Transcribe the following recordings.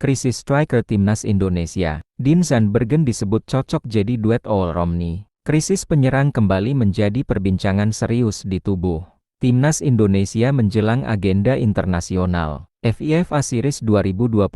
krisis striker timnas Indonesia. Dean Zandbergen disebut cocok jadi duet All Romney. Krisis penyerang kembali menjadi perbincangan serius di tubuh timnas Indonesia menjelang agenda internasional FIFA Series 2026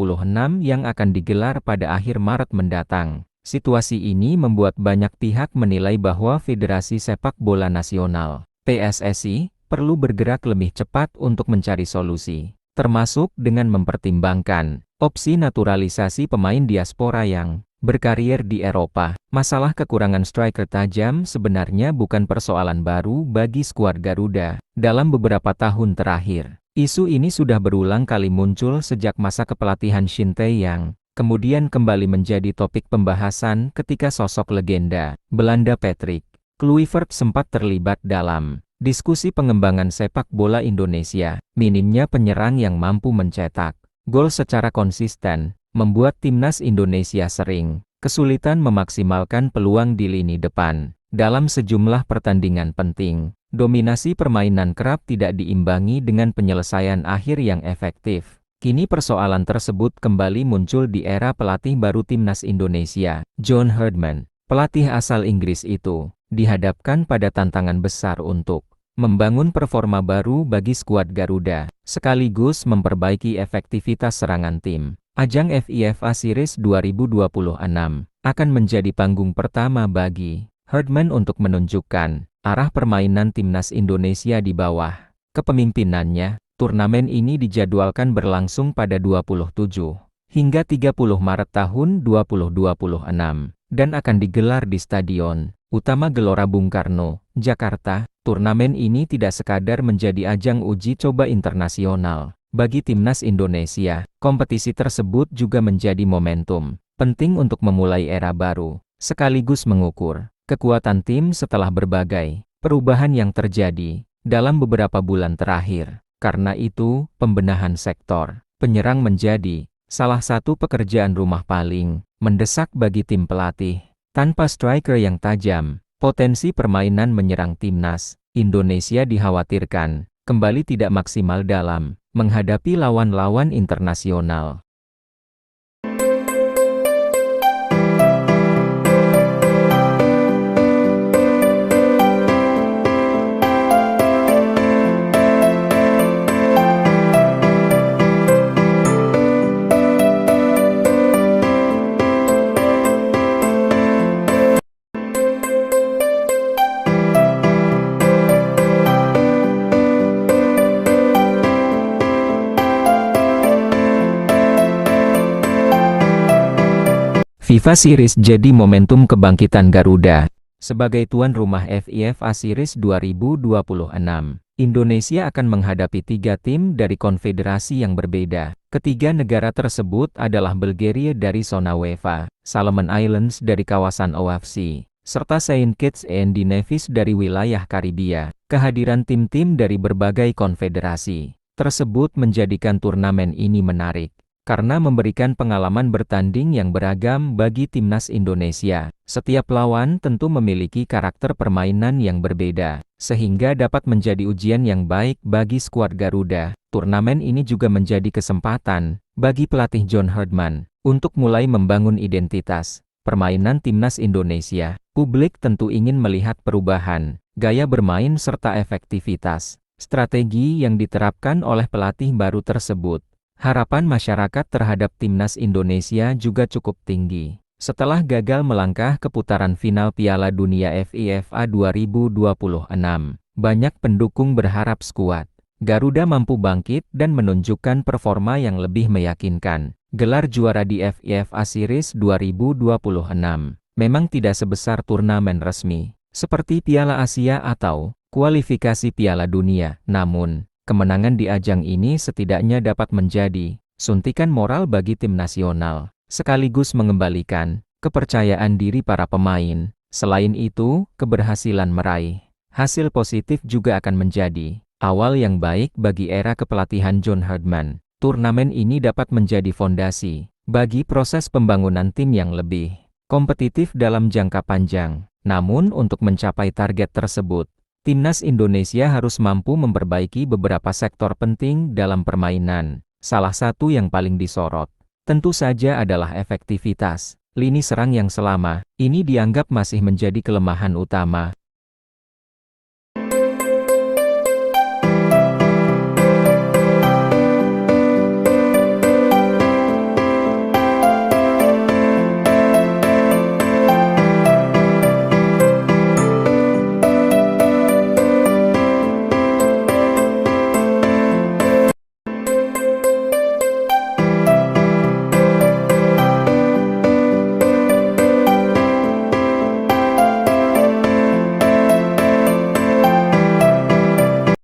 yang akan digelar pada akhir Maret mendatang. Situasi ini membuat banyak pihak menilai bahwa Federasi Sepak Bola Nasional (PSSI) perlu bergerak lebih cepat untuk mencari solusi, termasuk dengan mempertimbangkan opsi naturalisasi pemain diaspora yang berkarier di Eropa. Masalah kekurangan striker tajam sebenarnya bukan persoalan baru bagi skuad Garuda. Dalam beberapa tahun terakhir, isu ini sudah berulang kali muncul sejak masa kepelatihan Shin Tae-yong, kemudian kembali menjadi topik pembahasan ketika sosok legenda Belanda Patrick Kluivert sempat terlibat dalam diskusi pengembangan sepak bola Indonesia. Minimnya penyerang yang mampu mencetak gol secara konsisten membuat timnas Indonesia sering kesulitan memaksimalkan peluang di lini depan. Dalam sejumlah pertandingan penting, dominasi permainan kerap tidak diimbangi dengan penyelesaian akhir yang efektif. Kini persoalan tersebut kembali muncul di era pelatih baru timnas Indonesia, John Herdman. Pelatih asal Inggris itu dihadapkan pada tantangan besar untuk membangun performa baru bagi skuad Garuda, sekaligus memperbaiki efektivitas serangan tim. Ajang FIFA Series 2026 akan menjadi panggung pertama bagi Herdman untuk menunjukkan arah permainan timnas Indonesia di bawah kepemimpinannya. Turnamen ini dijadwalkan berlangsung pada 27 hingga 30 Maret tahun 2026 dan akan digelar di Stadion Utama Gelora Bung Karno, Jakarta. Turnamen ini tidak sekadar menjadi ajang uji coba internasional bagi timnas Indonesia. Kompetisi tersebut juga menjadi momentum penting untuk memulai era baru, sekaligus mengukur kekuatan tim setelah berbagai perubahan yang terjadi dalam beberapa bulan terakhir. Karena itu, pembenahan sektor penyerang menjadi salah satu pekerjaan rumah paling mendesak bagi tim pelatih. Tanpa striker yang tajam, potensi permainan menyerang timnas Indonesia dikhawatirkan kembali tidak maksimal dalam menghadapi lawan-lawan internasional. FIFA Series jadi momentum kebangkitan Garuda. Sebagai tuan rumah FIFA Series 2026, Indonesia akan menghadapi 3 tim dari konfederasi yang berbeda. Ketiga negara tersebut adalah Bulgaria dari zona UEFA, Solomon Islands dari kawasan OFC, serta Saint Kitts and Nevis dari wilayah Karibia. Kehadiran tim-tim dari berbagai konfederasi tersebut menjadikan turnamen ini menarik karena memberikan pengalaman bertanding yang beragam bagi timnas Indonesia. Setiap lawan tentu memiliki karakter permainan yang berbeda, sehingga dapat menjadi ujian yang baik bagi skuad Garuda. Turnamen ini juga menjadi kesempatan bagi pelatih John Herdman untuk mulai membangun identitas permainan timnas Indonesia. Publik tentu ingin melihat perubahan gaya bermain serta efektivitas strategi yang diterapkan oleh pelatih baru tersebut. Harapan masyarakat terhadap timnas Indonesia juga cukup tinggi. Setelah gagal melangkah ke putaran final Piala Dunia FIFA 2026, banyak pendukung berharap skuad Garuda mampu bangkit dan menunjukkan performa yang lebih meyakinkan. Gelar juara di FIFA Series 2026 memang tidak sebesar turnamen resmi, seperti Piala Asia atau kualifikasi Piala Dunia. Namun, kemenangan di ajang ini setidaknya dapat menjadi suntikan moral bagi tim nasional, sekaligus mengembalikan kepercayaan diri para pemain. Selain itu, keberhasilan meraih hasil positif juga akan menjadi awal yang baik bagi era kepelatihan John Herdman. Turnamen ini dapat menjadi fondasi bagi proses pembangunan tim yang lebih kompetitif dalam jangka panjang. Namun, untuk mencapai target tersebut, timnas Indonesia harus mampu memperbaiki beberapa sektor penting dalam permainan. Salah satu yang paling disorot Tentu saja adalah efektivitas. Lini serang yang selama ini dianggap masih menjadi kelemahan utama.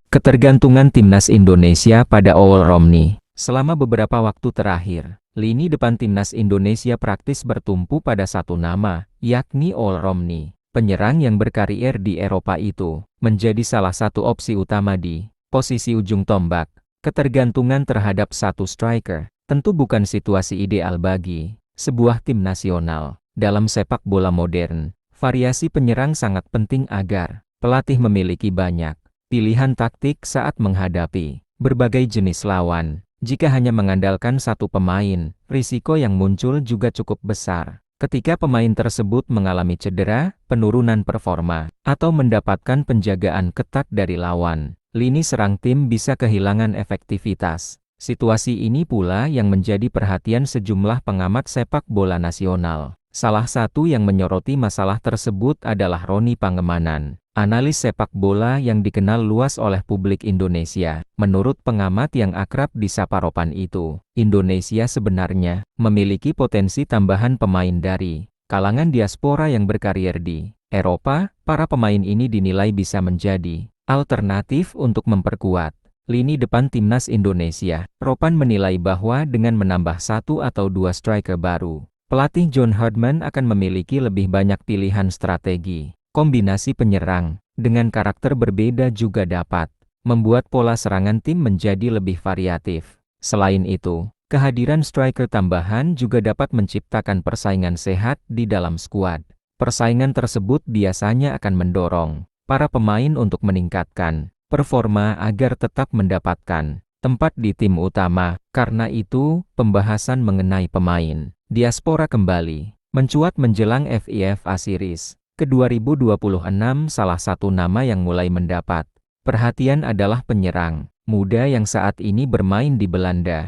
Ketergantungan timnas Indonesia pada Owl Romney. Selama beberapa waktu terakhir, lini depan timnas Indonesia praktis bertumpu pada satu nama, yakni Owl Romney. Penyerang yang berkarier di Eropa itu menjadi salah satu opsi utama di posisi ujung tombak. Ketergantungan terhadap satu striker tentu bukan situasi ideal bagi sebuah tim nasional. Dalam sepak bola modern, variasi penyerang sangat penting agar pelatih memiliki banyak pilihan taktik saat menghadapi berbagai jenis lawan. Jika hanya mengandalkan satu pemain, risiko yang muncul juga cukup besar. Ketika pemain tersebut mengalami cedera, penurunan performa, atau mendapatkan penjagaan ketat dari lawan, lini serang tim bisa kehilangan efektivitas. Situasi ini pula yang menjadi perhatian sejumlah pengamat sepak bola nasional. Salah satu yang menyoroti masalah tersebut adalah Roni Pangemanan, analis sepak bola yang dikenal luas oleh publik Indonesia. Menurut pengamat yang akrab disapa Ropan itu, Indonesia sebenarnya memiliki potensi tambahan pemain dari kalangan diaspora yang berkarier di Eropa. Para pemain ini dinilai bisa menjadi alternatif untuk memperkuat lini depan timnas Indonesia. Ropan menilai bahwa dengan menambah satu atau dua striker baru, pelatih John Herdman akan memiliki lebih banyak pilihan strategi. Kombinasi penyerang dengan karakter berbeda juga dapat membuat pola serangan tim menjadi lebih variatif. Selain itu, kehadiran striker tambahan juga dapat menciptakan persaingan sehat di dalam skuad. Persaingan tersebut biasanya akan mendorong para pemain untuk meningkatkan performa agar tetap mendapatkan tempat di tim utama. Karena itu, pembahasan mengenai pemain diaspora kembali mencuat menjelang FIFA Series ke-2026. Salah satu nama yang mulai mendapat perhatian adalah penyerang muda yang saat ini bermain di Belanda.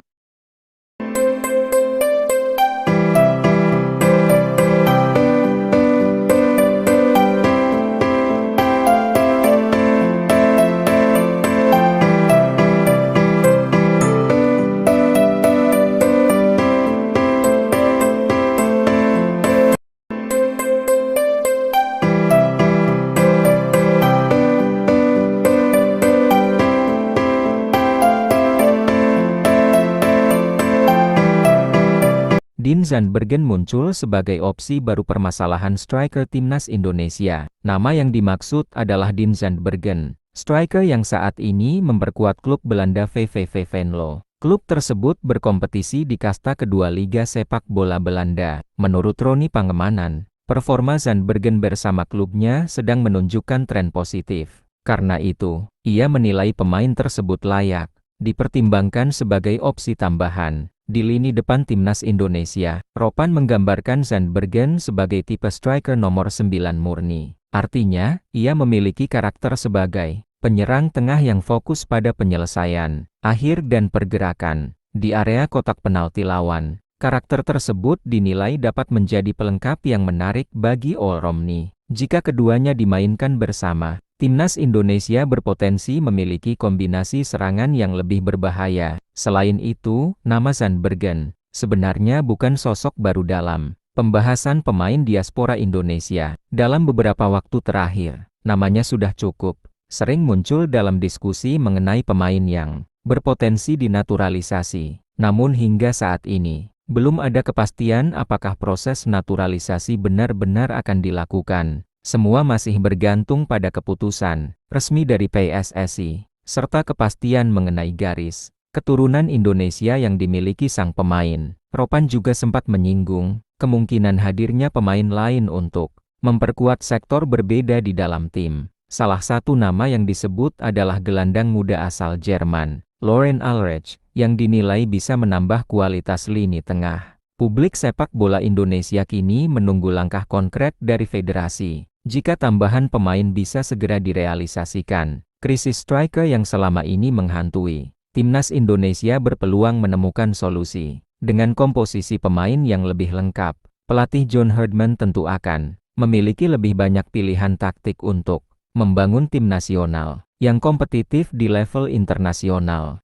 Dean Zandbergen muncul sebagai opsi baru permasalahan striker timnas Indonesia. Nama yang dimaksud adalah Dean Zandbergen, striker yang saat ini memperkuat klub Belanda VVV Venlo. Klub tersebut berkompetisi di kasta kedua Liga Sepak Bola Belanda. Menurut Roni Pangemanan, performa Zandbergen bersama klubnya sedang menunjukkan tren positif. Karena itu, ia menilai pemain tersebut layak dipertimbangkan sebagai opsi tambahan di lini depan timnas Indonesia. Ropan menggambarkan Zandbergen sebagai tipe striker nomor 9 murni. Artinya, ia memiliki karakter sebagai penyerang tengah yang fokus pada penyelesaian akhir dan pergerakan di area kotak penalti lawan. Karakter tersebut dinilai dapat menjadi pelengkap yang menarik bagi Owl Romney. Jika keduanya dimainkan bersama, timnas Indonesia berpotensi memiliki kombinasi serangan yang lebih berbahaya. Selain itu, nama Zandbergen sebenarnya bukan sosok baru dalam pembahasan pemain diaspora Indonesia. Dalam beberapa waktu terakhir, namanya sudah cukup sering muncul dalam diskusi mengenai pemain yang berpotensi dinaturalisasi. Namun hingga saat ini, belum ada kepastian apakah proses naturalisasi benar-benar akan dilakukan. Semua masih bergantung pada keputusan resmi dari PSSI, serta kepastian mengenai garis keturunan Indonesia yang dimiliki sang pemain. Ropan juga sempat menyinggung kemungkinan hadirnya pemain lain untuk memperkuat sektor berbeda di dalam tim. Salah satu nama yang disebut adalah gelandang muda asal Jerman, Loren Alrech, yang dinilai bisa menambah kualitas lini tengah. Publik sepak bola Indonesia kini menunggu langkah konkret dari federasi. Jika tambahan pemain bisa segera direalisasikan, krisis striker yang selama ini menghantui Timnas Indonesia berpeluang menemukan solusi. Dengan komposisi pemain yang lebih lengkap, pelatih John Herdman tentu akan memiliki lebih banyak pilihan taktik untuk membangun tim nasional yang kompetitif di level internasional.